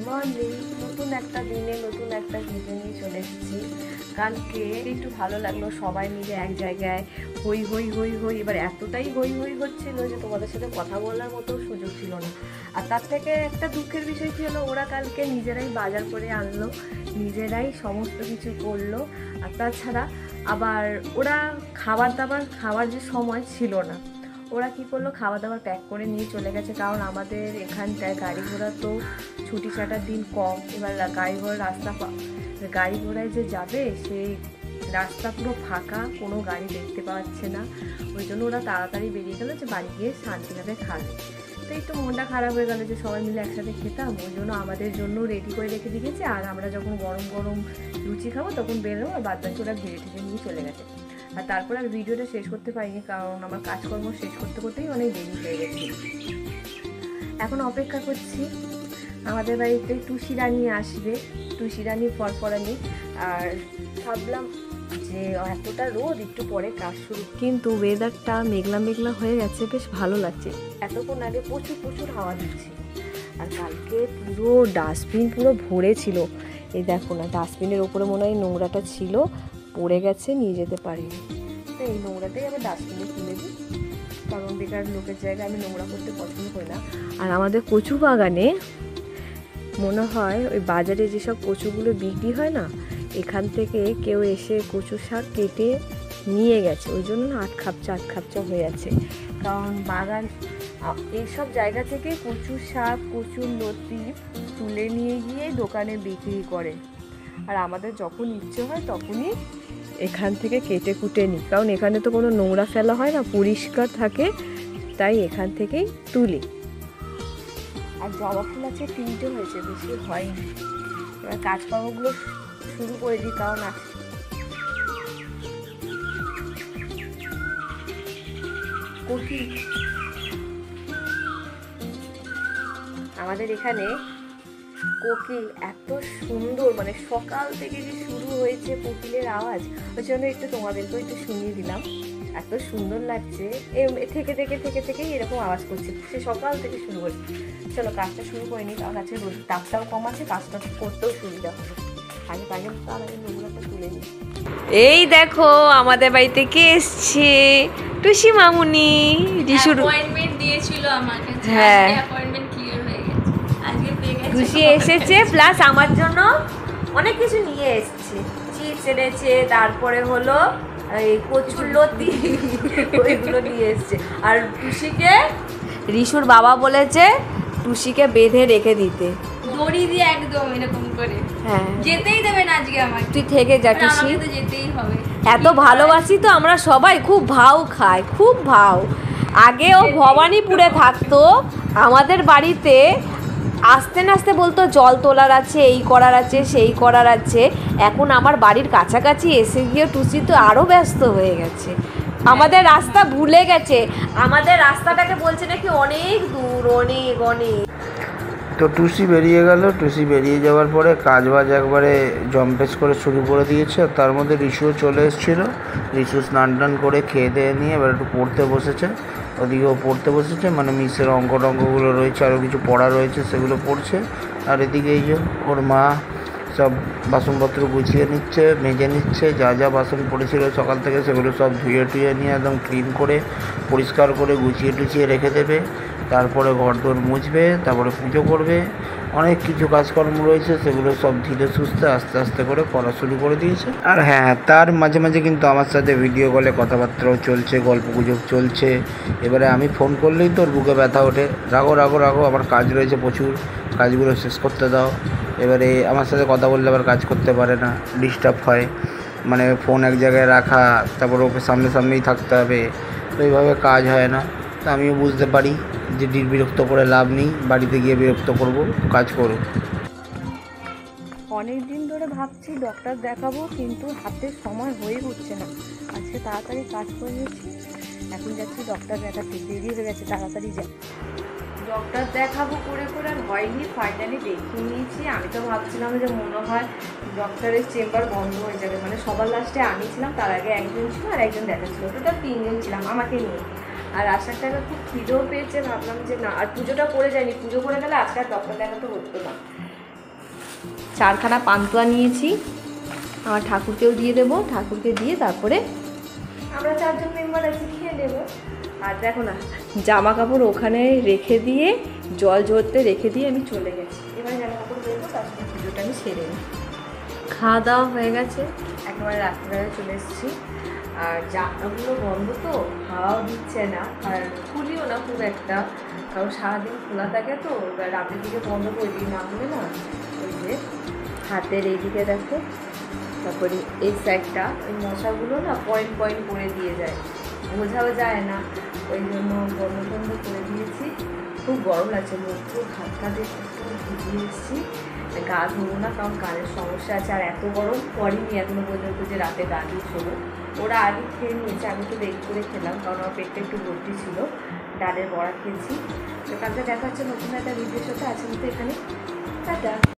Morning, নতুন একটা দিনে নতুন একটা ভিডিও নিয়ে চলে এসেছি। কালকে একটু ভালো লাগলো, সবাই মিলে এক জায়গায় হই হই হই হই। এবার এতটাই হই হই হচ্ছিল যে তোমাদের সাথে কথা বলার মতো সুযোগ ছিল না। আর তার থেকে একটা দুঃখের বিষয় কি হলো, ওরা কালকে নিজেরাই বাজার করে আনলো, নিজেরাই সমস্ত কিছু করলো। আর তাছাড়া আবার ওরা খাওয়ার যে সময় ছিল না, ওরা কী করলো, খাবার দাবার প্যাক করে নিয়ে চলে গেছে। কারণ আমাদের এখানটায় গাড়ি ঘোড়া তো ছুটি ছাটার দিন কম। এবার গাড়ি ঘোড়ায় যে যাবে সেই রাস্তা পুরো ফাঁকা, কোনো গাড়ি দেখতে পাচ্ছে না। ওই জন্য ওরা তাড়াতাড়ি বেরিয়ে গেলো যে বাড়ি গিয়ে শান্তিভাবে খাবে। তো একটু মনটা খারাপ হয়ে গেলো যে সবাই মিলে একসাথে খেতাম। ওই জন্য আমাদের জন্য রেডি করে রেখে দিয়েছে। আর আমরা যখন গরম গরম লুচি খাবো তখন বেরোবো, আর বাদ বাকি ওরা ভেড়ে ঠেকে নিয়ে চলে গেছে। আর তারপর আর ভিডিওটা শেষ করতে পারিনি, কারণ আমার কাজকর্ম শেষ করতে করতেই অনেক দেরি হয়ে গেছে। এখন অপেক্ষা করছি, আমাদের বাড়িতে টুসি রানী আসবে, টুসি রানী ফরফরানি। আর ভাবলাম যে এতটা রোদ, একটু পরে কাজ শুরু, কিন্তু ওয়েদারটা মেঘলা মেঘলা হয়ে গেছে, বেশ ভালো লাগছে। এতক্ষণ আগে প্রচুর প্রচুর হাওয়া দিচ্ছে। আর কালকে পুরো ডাস্টবিন পুরো ভরে ছিল। এই দেখো না, ডাস্টবিনের ওপরে মনে হয় নোংরাটা ছিল, পড়ে গেছে, নিয়ে যেতে পারিনি। তো এই নোংরাটাই আমি ডাস্টবিনে তুলে দিই, কারণ বেকার লোকের জায়গায় আমি নোংরা করতে পছন্দ করি না। আর আমাদের কচু বাগানে মনে হয় ওই বাজারে যেসব কচুগুলো বিক্রি হয় না, এখান থেকে কেউ এসে কচু শাক কেটে নিয়ে গেছে। ওই জন্য না আট খাপচা হয়ে আছে। কারণ বাগান এইসব জায়গা থেকে কচু শাক, কচুর লতি তুলে নিয়ে গিয়ে দোকানে বিক্রি করে। আর আমাদের যখন ইচ্ছে হয় তখনই এখান থেকে কেটে কুটে নিই, কারণ এখানে তো কোনো নোংরা ফেলা হয় না, পরিষ্কার থাকে, তাই এখান থেকেই তুলি। আর জবা ফুল আছে 3টে হয়েছে, বেশি হয়নি। এবার কাজকর্মগুলো শুরু করে দিই, কারণ আমাদের এখানে কোকিল এত সুন্দর, মানে সকাল থেকে যে শুরু হয়েছে কোকিলের আওয়াজ, ওই জন্য একটু তোমাদেরকেও একটু শুনিয়ে দিলাম। এত সুন্দর লাগছে, থেকেই এরকম আওয়াজ করছে, সে সকাল থেকে শুরু করছে। চলো কাজটা শুরু করে নিই, কারণ আজকে তাপটাও কম আছে, কাজটা করতেও সুবিধা হবে। আগে নোংরাটা তুলে নিই। এই দেখো আমাদের বাড়িতে কে এসছে, টুসি মামুনি। অ্যাপয়েন্টমেন্ট দিয়েছিল আমাকে, হ্যাঁ অ্যাপয়েন্টমেন্ট ক্লিয়ার হয়ে গেছে, আজকে পেয়ে গেছে। টুসি এসেছে, প্লাস আমার জন্য অনেক কিছু নিয়ে এসেছে। চিপস এনেছে, তারপরে হলো এই কচুর লতি, ওইগুলো নিয়ে এসছে। আর টুসিকে রিশুর বাবা বলেছে টুসিকে বেঁধে রেখে দিতে, দড়ি দিয়ে একদম এরকম করে। হ্যাঁ, যেতেই দেবে না আজকে আমাকে, তুই থেকে যা টুসি, আমাকে তো যেতেই হবে। এত ভালোবাসি তো আমরা সবাই, খুব ভাও খায়, খুব ভাও। আগে ও ভবানীপুরে থাকতো, আমাদের বাড়িতে আসতে না আসতে বলতো জল তোলার আছে, এই করার আছে, সেই করার আছে। এখন আমার বাড়ির কাছাকাছি এসে গিয়ে টুসি তো আরও ব্যস্ত হয়ে গেছে, আমাদের রাস্তা ভুলে গেছে। আমাদের রাস্তাটাকে বলছে নাকি অনেক দূর, অনেক অনেক। তো টুসি বেরিয়ে গেল। টুসি বেরিয়ে যাওয়ার পরে কাজবাজ একবারে জম্পেস করে শুরু করে দিয়েছে। তার মধ্যে রিশুও চলে এসেছিলো। রিশু স্নান টান করে খেয়ে দিয়ে নিয়ে এবার একটু পড়তে বসেছে। ওদিকেও পড়তে বসেছে, মানে মিসের অঙ্কগুলো রয়েছে, আরও কিছু পড়া রয়েছে, সেগুলো পড়ছে। আর এদিকে এই যে ওর মা সব বাসনপত্র গুছিয়ে নিচ্ছে, মেজে নিচ্ছে। যা যা বাসন পড়েছিল সকাল থেকে সেগুলো সব ধুয়ে টুয়ে নিয়ে একদম ক্লিন করে পরিষ্কার করে গুছিয়ে টুছিয়ে রেখে দেবে। তারপরে ঘরদোর মুছবে, তারপরে পুজো করবে। অনেক কিছু কাজকর্ম রয়েছে, সেগুলো সব ধীরে সুস্থে আস্তে আস্তে করে করা শুরু করে দিয়েছে। আর হ্যাঁ, তার মাঝে মাঝে কিন্তু আমার সাথে ভিডিও কলে কথাবার্তাও চলছে, গল্প গুজব চলছে। এবারে আমি ফোন করলেই তোর বুকে ব্যথা ওঠে, রাগো, আমার কাজ রয়েছে প্রচুর, কাজগুলো শেষ করতে দাও। এবারে আমার সাথে কথা বললে আবার কাজ করতে পারে না, ডিস্টার্ব হয়, মানে ফোন এক জায়গায় রাখা, তারপর ওকে সামনেই থাকতে হবে, তো এইভাবে কাজ হয় না। তো আমিও বুঝতে পারি যে বিরক্ত করে লাভ নেই, বাড়িতে গিয়ে বিরক্ত করব, কাজ করব। অনেক দিন ধরে ভাবছি ডক্টর দেখাবো, কিন্তু হাতে সময় হয়ে উঠছে না। আজকে তাড়াতাড়ি কাজ করে নিয়েছি, এখন যাচ্ছি ডক্টর দেখাতে। দেরি হয়ে গেছে, তাড়াতাড়ি যা। ডক্টর দেখাবো করে আর হয়নি, ফাইনালি দেখিয়ে নিয়েছি। আমি তো ভাবছিলাম যে মনে হয় ডক্টরের চেম্বার বন্ধ হয়ে যাবে, মানে সবার লাস্টে আমি ছিলাম, তার আগে একজন ছিল আর একজন দেখাচ্ছিল, টোটাল 3জন ছিলাম আমাকে নিয়ে। আর আসার টাইমে খুব খিদেও পেয়েছে, ভাবলাম যে না, আর পুজোটা করে যায়নি, পুজো করে গেলে আজকে আর ডক্টর দেখাতে হতো না। 4খানা পান্তুয়া নিয়েছি, আমার ঠাকুরকেও দিয়ে দেবো, ঠাকুরকে দিয়ে তারপরে আমরা 4 জন মেম্বার আছি, খেয়ে নেবো। আর দেখো না, জামা কাপড় ওখানে রেখে দিয়ে জল ঝরতে রেখে দিয়ে আমি চলে গেছি। এবার জামা কাপড় বেরবো, তার সাথে পুজোটা আমি সেরে নিই। খাওয়া দাওয়া হয়ে গেছে, একেবারে রাত্রিবেলায় চলে এসেছি। আর জানলাগুলো বন্ধ তো, হাওয়াও দিচ্ছে না, আর খুলিও না খুব একটা, কারণ সারাদিন খোলা থাকে তো, এবার রাতের দিকে বন্ধ করে দিই, না হলে না ওই যে হাতের এইদিকে দেখো, তারপরে এই সাইডটা ওই মশাগুলো না পয়েন্ট পয়েন্ট করে দিয়ে যায়, বোঝাও যায় না, ওই জন্য বন্ধ করে দিয়েছি। খুব গরম লাগছে, মুখ হাত কাটে একটু ভিজিয়ে এসেছি। গা ধরবো না, কারণ কানের সমস্যা আছে, আর এত গরম পড়েনি এখনো পর্যন্ত যে রাতে গা দিয়ে শোবো। ওরা আগে খেয়ে নিয়েছে, আমি তো দেরি করে খেলাম, কারণ আমার পেটটা একটু ভর্তি ছিল, ডালের বড়া খেয়েছি। তো কালকে দেখা হচ্ছে নতুন একটা ভিডিওর সাথে। আজকের মতো এখানে টাটা।